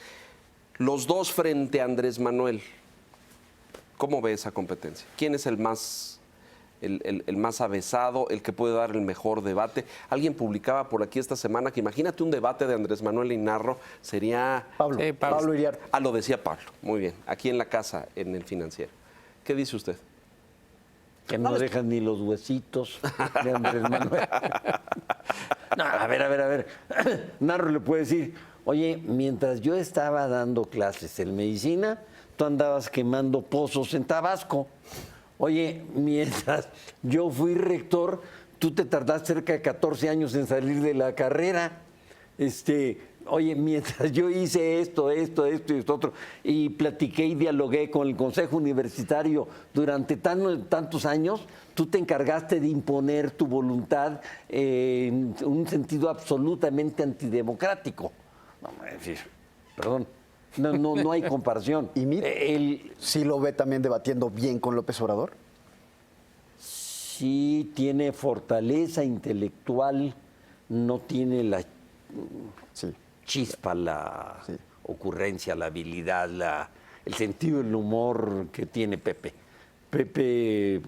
Los dos frente a Andrés Manuel, ¿cómo ve esa competencia? ¿Quién es el más avesado, el que puede dar el mejor debate? Alguien publicaba por aquí esta semana que imagínate un debate de Andrés Manuel y Narro, sería... Pablo Iriarte. Ah, lo decía Pablo, muy bien, aquí en la casa, en el Financiero. ¿Qué dice usted? Que no dejan ni los huesitos de Andrés Manuel. No, a ver. Narro le puede decir, oye, mientras yo estaba dando clases en medicina, tú andabas quemando pozos en Tabasco. Oye, mientras yo fui rector, tú te tardaste cerca de 14 años en salir de la carrera. Oye, mientras yo hice esto y esto otro, y platiqué y dialogué con el Consejo Universitario durante tantos años, tú te encargaste de imponer tu voluntad en un sentido absolutamente antidemocrático. No, es decir, perdón. No hay comparación. ¿Y MIDE sí lo ve también debatiendo bien con López Obrador? Sí tiene fortaleza intelectual, no tiene la chispa, la ocurrencia, la habilidad, el sentido del humor que tiene Pepe. Pepe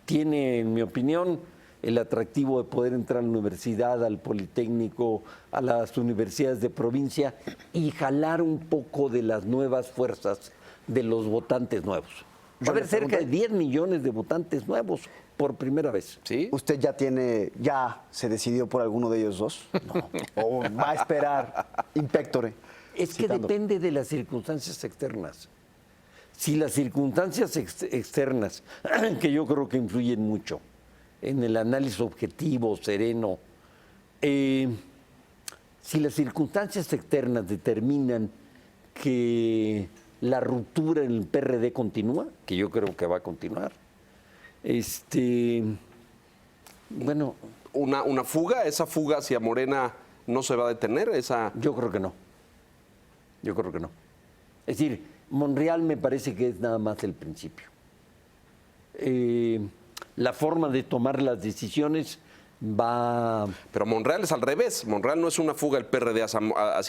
tiene, en mi opinión, el atractivo de poder entrar a la universidad, al Politécnico, a las universidades de provincia y jalar un poco de las nuevas fuerzas de los votantes nuevos. Va a haber cerca de 10 millones de votantes nuevos por primera vez. ¿Sí? ¿Usted ya se decidió por alguno de ellos dos? No. ¿O va a esperar in pectore? Es que depende de las circunstancias externas. Si las circunstancias externas, que yo creo que influyen mucho, en el análisis objetivo, sereno. Si las circunstancias externas determinan que la ruptura en el PRD continúa, que yo creo que va a continuar, bueno... ¿Una fuga? ¿Esa fuga hacia Morena no se va a detener? Yo creo que no. Es decir, Monreal me parece que es nada más el principio. La forma de tomar las decisiones va... Pero Monreal es al revés. Monreal no es una fuga del PRD hacia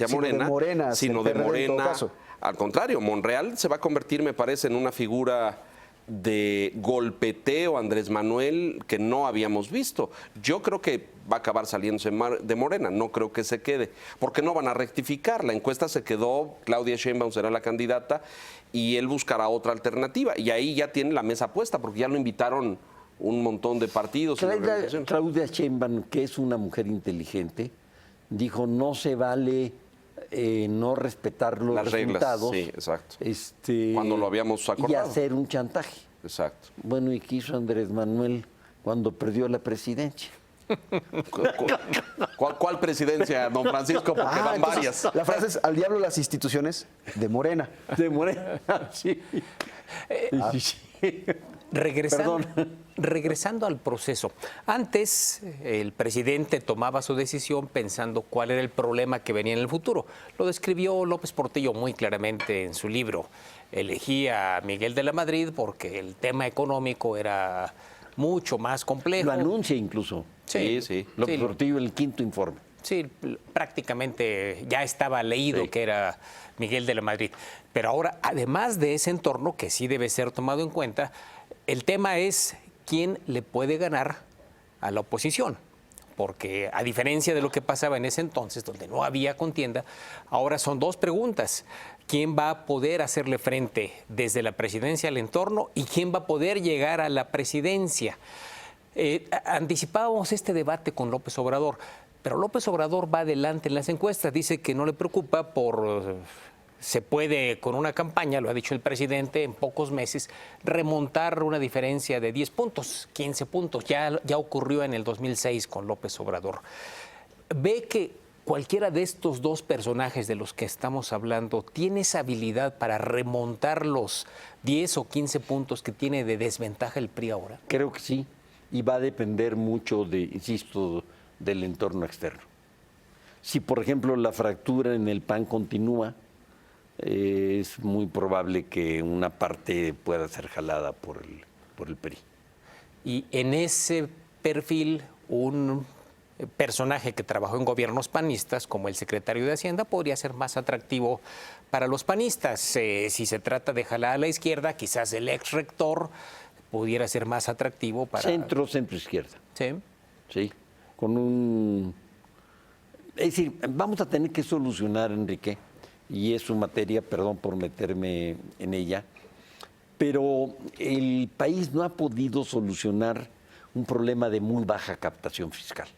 Morena, sino de Morena. Al contrario, Monreal se va a convertir, me parece, en una figura de golpeteo a Andrés Manuel que no habíamos visto. Yo creo que va a acabar saliéndose de Morena, no creo que se quede, porque no van a rectificar. La encuesta se quedó, Claudia Sheinbaum será la candidata y él buscará otra alternativa. Y ahí ya tiene la mesa puesta, porque ya lo invitaron un montón de partidos. Claudia Sheinbaum, que es una mujer inteligente, dijo no se vale no respetar los resultados. Sí, exacto. Cuando lo habíamos acordado. Y hacer un chantaje. Exacto. Bueno, ¿y qué hizo Andrés Manuel cuando perdió la presidencia? ¿Cuál presidencia, don Francisco? Porque van varias. La frase es, al diablo las instituciones de Morena. De Morena, sí. Regresando al proceso. Antes, el presidente tomaba su decisión pensando cuál era el problema que venía en el futuro. Lo describió López Portillo muy claramente en su libro. Elegí a Miguel de la Madrid porque el tema económico era mucho más complejo. Lo anuncia incluso. Sí. López Portillo, el quinto informe. Sí, prácticamente ya estaba leído que era Miguel de la Madrid. Pero ahora, además de ese entorno, que sí debe ser tomado en cuenta, el tema es quién le puede ganar a la oposición. Porque a diferencia de lo que pasaba en ese entonces, donde no había contienda, ahora son dos preguntas. ¿Quién va a poder hacerle frente desde la presidencia al entorno y quién va a poder llegar a la presidencia? Anticipábamos este debate con López Obrador, pero López Obrador va adelante en las encuestas, dice que no le preocupa se puede con una campaña, lo ha dicho el presidente, en pocos meses remontar una diferencia de 10 puntos, 15 puntos, ya ocurrió en el 2006 con López Obrador. ¿Ve que cualquiera de estos dos personajes de los que estamos hablando tiene esa habilidad para remontar los 10 o 15 puntos que tiene de desventaja el PRI ahora? Creo que sí, y va a depender mucho insisto, del entorno externo. Si, por ejemplo, la fractura en el PAN continúa, es muy probable que una parte pueda ser jalada por el PRI. Y en ese perfil, un personaje que trabajó en gobiernos panistas, como el secretario de Hacienda, podría ser más atractivo para los panistas. Si se trata de jalar a la izquierda, quizás el ex rector pudiera ser más atractivo para... Centro-izquierda. Sí. Sí, Es decir, vamos a tener que solucionar, Enrique, y es su materia, perdón por meterme en ella, pero el país no ha podido solucionar un problema de muy baja captación fiscal.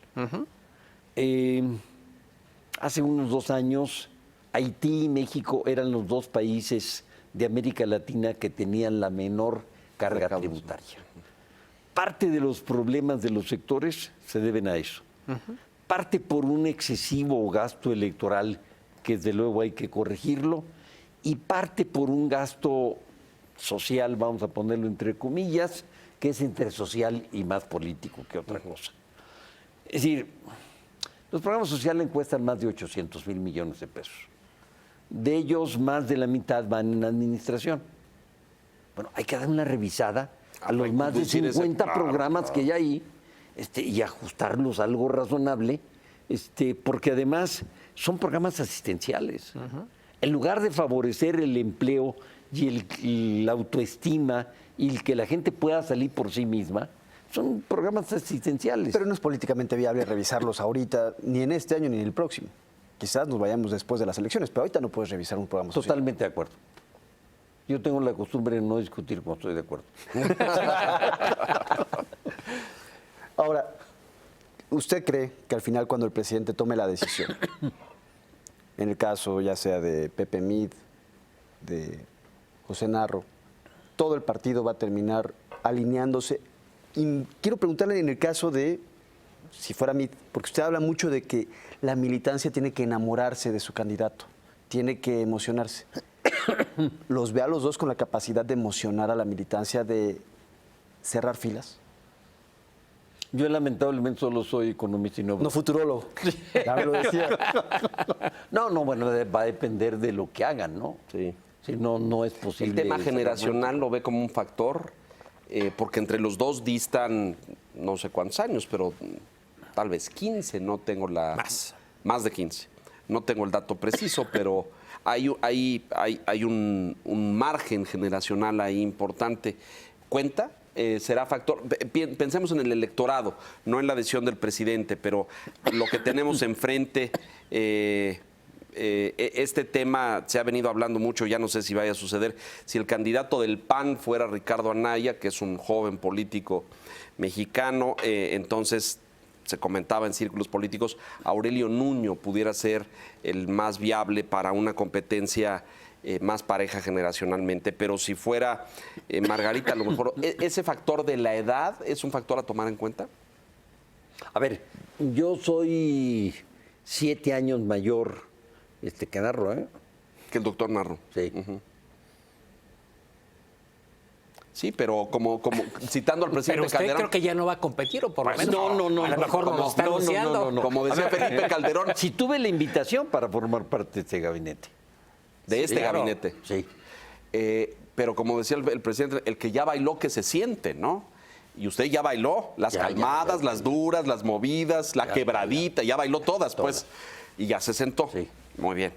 Hace unos 2 años, Haití y México eran los 2 países de América Latina que tenían la menor carga tributaria. Parte de los problemas de los sectores se deben a eso. Parte por un excesivo gasto electoral, que desde luego hay que corregirlo, y parte por un gasto social, vamos a ponerlo entre comillas, que es entre social y más político que otra cosa. Es decir, los programas sociales cuestan más de 800,000 millones de pesos. De ellos, más de la mitad van en administración. Bueno, hay que dar una revisada a los más de 50 programas que hay y ajustarlos a algo razonable, porque además son programas asistenciales. En lugar de favorecer el empleo y la autoestima y el que la gente pueda salir por sí misma, son programas asistenciales. Pero no es políticamente viable revisarlos ahorita, ni en este año ni en el próximo. Quizás nos vayamos después de las elecciones, pero ahorita no puedes revisar un programa social. Totalmente de acuerdo. Yo tengo la costumbre de no discutir cuando estoy de acuerdo. Ahora, ¿usted cree que al final cuando el presidente tome la decisión, en el caso ya sea de Pepe Mid, de José Narro, todo el partido va a terminar alineándose? Y quiero preguntarle en el caso de, si fuera Mid, porque usted habla mucho de que la militancia tiene que enamorarse de su candidato, tiene que emocionarse. ¿Los ve a los dos con la capacidad de emocionar a la militancia, de cerrar filas? Yo lamentablemente solo soy economista y no futurólogo. Ya me lo decía. No, bueno, va a depender de lo que hagan, ¿no? Sí. Si no es posible. ¿El tema generacional lo ve como un factor? Porque entre los dos distan no sé cuántos años, pero tal vez 15, no tengo más de 15. No tengo el dato preciso, pero hay un margen generacional ahí importante. ¿Cuenta? ¿Será factor? Pensemos en el electorado, no en la decisión del presidente, pero lo que tenemos enfrente, este tema se ha venido hablando mucho, ya no sé si vaya a suceder. Si el candidato del PAN fuera Ricardo Anaya, que es un joven político mexicano, entonces se comentaba en círculos políticos, Aurelio Nuño pudiera ser el más viable para una competencia más pareja generacionalmente, pero si fuera Margarita, a lo mejor, ¿ese factor de la edad es un factor a tomar en cuenta? A ver, yo soy 7 años mayor que Narro, ¿eh? Que el doctor Narro. Sí. Sí, pero como citando al presidente Pero usted Calderón. creo que ya no va a competir, o por lo menos. No. A lo mejor no lo está anunciando. No. Como decía Felipe Calderón. Si tuve la invitación para formar parte de este gabinete. De este Claro. gabinete. Sí. Pero como decía el presidente, el que ya bailó que se siente, ¿no? Y usted ya bailó las calmadas, las duras, las movidas, la quebradita, ya bailó todas, pues. Y ya se sentó. Sí. Muy bien.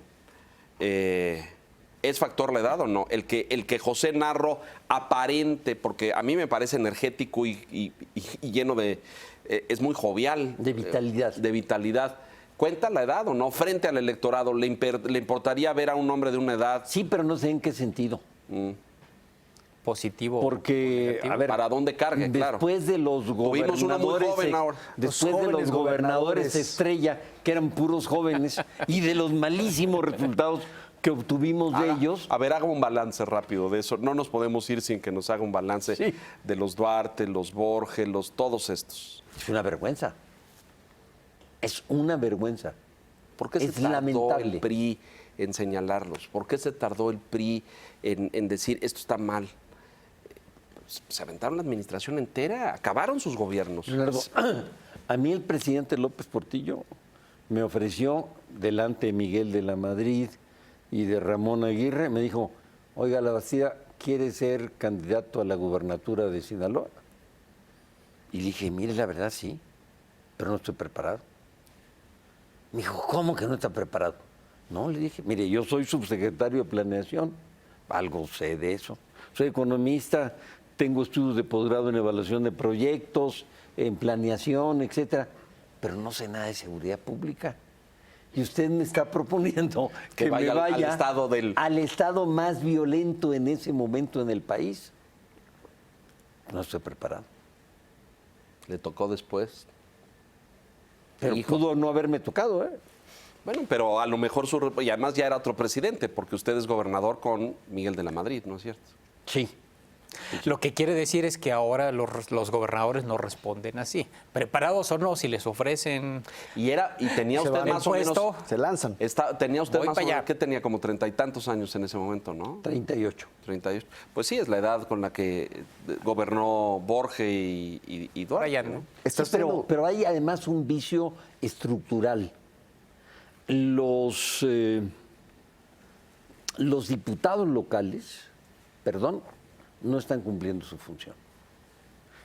¿Es factor la edad o no? El que José Narro aparente, porque a mí me parece energético y lleno de... es muy jovial. De vitalidad. De vitalidad. ¿Cuenta la edad o no? Frente al electorado, ¿le importaría ver a un hombre de una edad? Sí, pero no sé en qué sentido. Positivo. Porque, a ver, ¿para dónde cargue? Después de los Tuvimos uno muy gobernadores, joven ahora. después de los gobernadores estrella, que eran puros jóvenes, y de los malísimos resultados que obtuvimos de ellos. A ver, haga un balance rápido de eso. No nos podemos ir sin que nos haga un balance de los Duarte, los Borges, todos estos. Es una vergüenza. Es una vergüenza. ¿Por qué se Es tardó lamentable. el PRI en señalarlos? ¿Por qué se tardó el PRI en decir esto está mal? Se aventaron la administración entera, acabaron sus gobiernos. Leonardo, a mí el presidente López Portillo me ofreció, delante de Miguel de la Madrid y de Ramón Aguirre, me dijo, oiga, la Bastida, ¿quiere ser candidato a la gubernatura de Sinaloa? Y dije, mire, la verdad sí, pero no estoy preparado. Me dijo, ¿cómo que no está preparado? No, le dije, mire, yo soy subsecretario de Planeación, algo sé de eso. Soy economista, tengo estudios de posgrado en evaluación de proyectos, en planeación, etcétera, pero no sé nada de seguridad pública. Y usted me está proponiendo que me vaya al estado más violento en ese momento en el país. No estoy preparado. Le tocó después. Pero pudo no haberme tocado, ¿eh? Bueno, pero a lo mejor y además ya era otro presidente, porque usted es gobernador con Miguel de la Madrid, ¿no es cierto? Sí. Lo que quiere decir es que ahora los gobernadores no responden así. Preparados o no, si les ofrecen... Y tenía usted más o menos... Se lanzan. Tenía usted Voy más o para menos, allá. ¿qué tenía? Como 30 y tantos años en ese momento, ¿no? 38. 38. Pues sí, es la edad con la que gobernó Borges y Duarte, Ahora ya ¿no? Sí, pero hay además un vicio estructural. Los diputados locales, no están cumpliendo su función.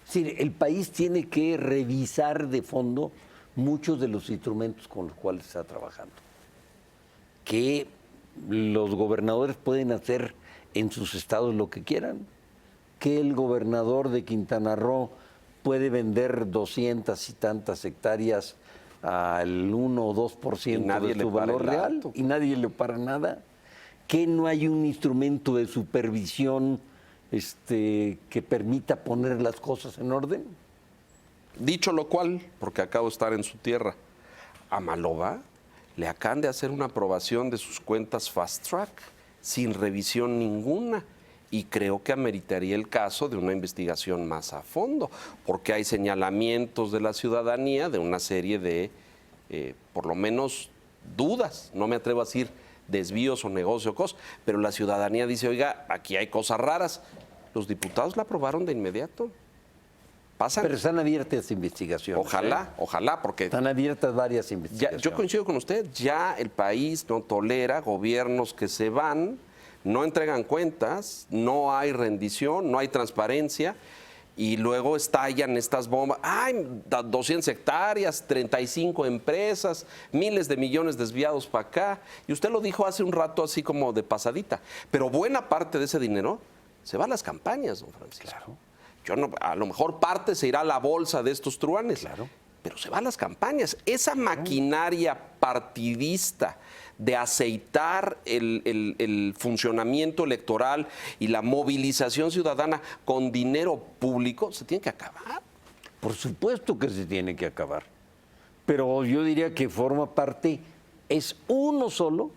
Es decir, el país tiene que revisar de fondo muchos de los instrumentos con los cuales está trabajando. Que los gobernadores pueden hacer en sus estados lo que quieran, que el gobernador de Quintana Roo puede vender 200 y tantas hectáreas al 1 o 2% de su valor real y nadie le para nada, que no hay un instrumento de supervisión que permita poner las cosas en orden. Dicho lo cual, porque acabo de estar en su tierra, a Maloba le acaban de hacer una aprobación de sus cuentas fast track sin revisión ninguna. Y creo que ameritaría el caso de una investigación más a fondo, porque hay señalamientos de la ciudadanía de una serie de, por lo menos, dudas. No me atrevo a decir desvíos o negocios, pero la ciudadanía dice, oiga, aquí hay cosas raras. Los diputados la aprobaron de inmediato. Pasan. Pero están abiertas investigaciones. Ojalá, porque... Están abiertas varias investigaciones. Yo coincido con usted, ya el país no tolera gobiernos que se van, no entregan cuentas, no hay rendición, no hay transparencia y luego estallan estas bombas. ¡Ay! 200 hectáreas, 35 empresas, miles de millones desviados para acá. Y usted lo dijo hace un rato así como de pasadita. Pero buena parte de ese dinero se va a las campañas, don Francisco. Claro. A lo mejor parte se irá a la bolsa de estos truanes. Claro. Pero se va a las campañas. Esa maquinaria partidista de aceitar el funcionamiento electoral y la movilización ciudadana con dinero público se tiene que acabar. Por supuesto que se tiene que acabar. Pero yo diría que forma parte, es uno solo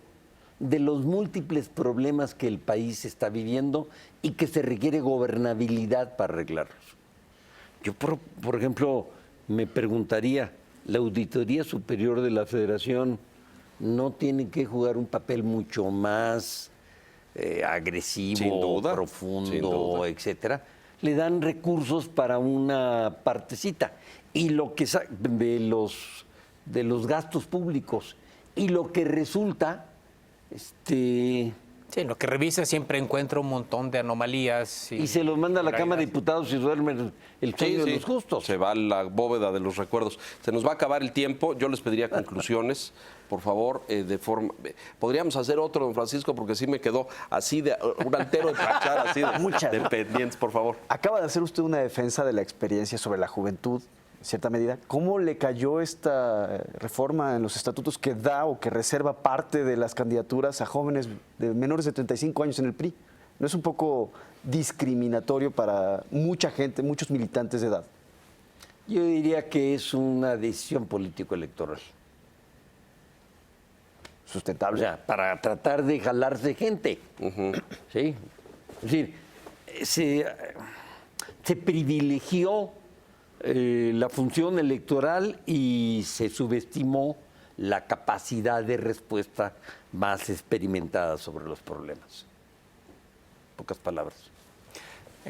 de los múltiples problemas que el país está viviendo y que se requiere gobernabilidad para arreglarlos. Yo, por ejemplo, me preguntaría, ¿la Auditoría Superior de la Federación no tiene que jugar un papel mucho más agresivo, profundo, etcétera? Le dan recursos para una partecita y lo que de los gastos públicos y lo que resulta Sí, en lo que revisa siempre encuentra un montón de anomalías. Y se los manda a la Cámara de Diputados y duermen el sueño de los justos. Se va a la bóveda de los recuerdos. Se nos va a acabar el tiempo. Yo les pediría conclusiones, por favor, de forma... Podríamos hacer otro, don Francisco, porque sí me quedó así de un altero de planchar, así de pendientes, por favor. Acaba de hacer usted una defensa de la experiencia sobre la juventud, en cierta medida. ¿Cómo le cayó esta reforma en los estatutos que da o que reserva parte de las candidaturas a jóvenes de menores de 35 años en el PRI? ¿No es un poco discriminatorio para mucha gente, muchos militantes de edad? Yo diría que es una decisión político-electoral. Sustentable. O sea, para tratar de jalarse gente. ¿Sí? Es decir, se privilegió la función electoral y se subestimó la capacidad de respuesta más experimentada sobre los problemas. Pocas palabras.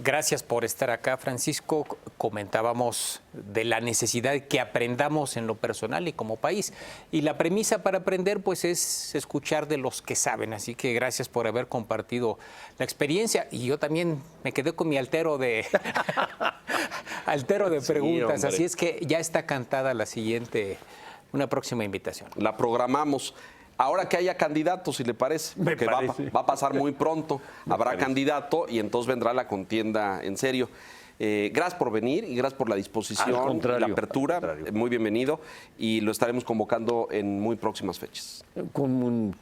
Gracias por estar acá, Francisco. Comentábamos de la necesidad de que aprendamos en lo personal y como país. Y la premisa para aprender, pues, es escuchar de los que saben. Así que gracias por haber compartido la experiencia. Y yo también me quedé con mi altero de preguntas. Hombre. Así es que ya está cantada la siguiente, una próxima invitación. La programamos. Ahora que haya candidato, si le parece, porque va a pasar muy pronto, habrá candidato y entonces vendrá la contienda en serio. Gracias por venir y gracias por la disposición, la apertura, muy bienvenido y lo estaremos convocando en muy próximas fechas. Con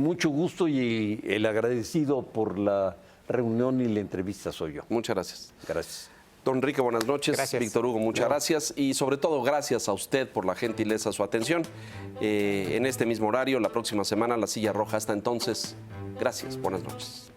mucho gusto y el agradecido por la reunión y la entrevista soy yo. Muchas gracias. Gracias. Don Enrique, buenas noches. Gracias. Víctor Hugo, muchas gracias. Y sobre todo, gracias a usted por la gentileza, su atención. En este mismo horario, la próxima semana, La Silla Roja. Hasta entonces, gracias. Buenas noches.